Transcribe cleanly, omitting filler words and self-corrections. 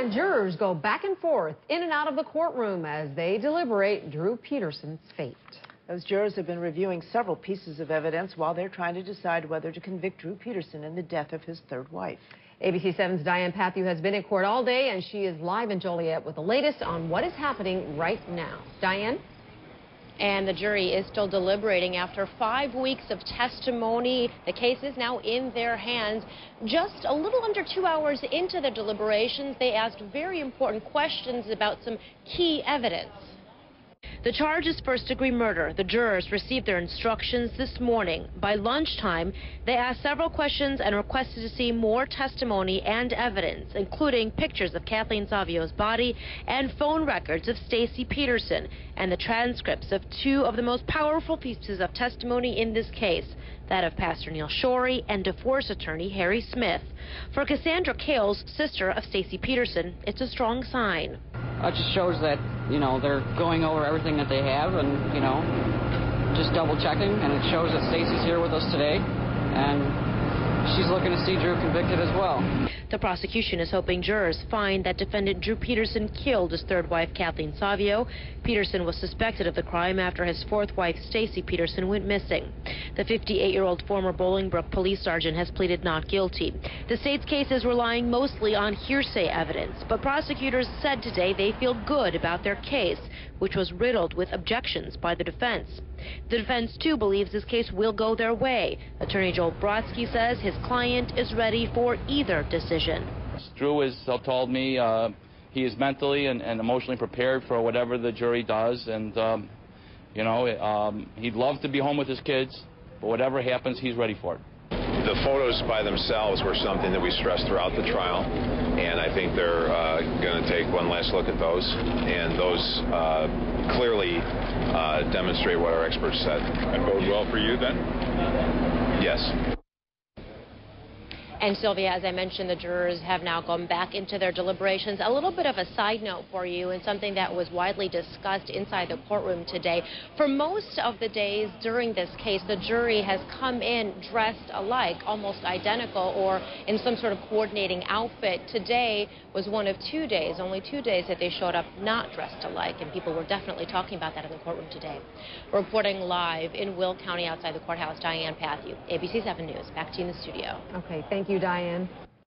And jurors go back and forth in and out of the courtroom as they deliberate Drew Peterson's fate. Those jurors have been reviewing several pieces of evidence while they're trying to decide whether to convict Drew Peterson in the death of his third wife. ABC 7's Diane Patthew has been in court all day, and she is live in Joliet with the latest on what is happening right now. Diane? And the jury is still deliberating after 5 weeks of testimony. The case is now in their hands. Just a little under 2 hours into the deliberations, they asked very important questions about some key evidence. The charge is first-degree murder. The jurors received their instructions this morning. By lunchtime, they asked several questions and requested to see more testimony and evidence, including pictures of Kathleen Savio's body and phone records of Stacey Peterson, and the transcripts of two of the most powerful pieces of testimony in this case, that of Pastor Neil Shorey and divorce attorney Harry Smith. For Cassandra Kales, sister of Stacey Peterson, it's a strong sign. It just shows that, they're going over everything that they have and, just double checking. And it shows that Stacey's here with us today. And she's looking to see Drew convicted as well. The prosecution is hoping jurors find that defendant Drew Peterson killed his third wife, Kathleen Savio. Peterson was suspected of the crime after his fourth wife, Stacey Peterson, went missing. The 58-year-old former Bolingbrook police sergeant has pleaded not guilty. The state's case is relying mostly on hearsay evidence, but prosecutors said today they feel good about their case, which was riddled with objections by the defense. The defense, too, believes this case will go their way. Attorney Joel Brodsky says his client is ready for either decision. Drew has told me he is mentally and emotionally prepared for whatever the jury does, and he'd love to be home with his kids, but whatever happens, he's ready for it. The photos by themselves were something that we stressed throughout the trial, and I think they're going to take one last look at those, and those clearly demonstrate what our experts said. And bode well for you then? Yes. And Sylvia, as I mentioned, the jurors have now gone back into their deliberations. A little bit of a side note for you, and something that was widely discussed inside the courtroom today. For most of the days during this case, the jury has come in dressed alike, almost identical, or in some sort of coordinating outfit. Today was one of 2 days, only 2 days that they showed up not dressed alike, and people were definitely talking about that in the courtroom today. Reporting live in Will County outside the courthouse, Diane Patthew, ABC 7 News. Back to you in the studio. Okay, thank you, Diane.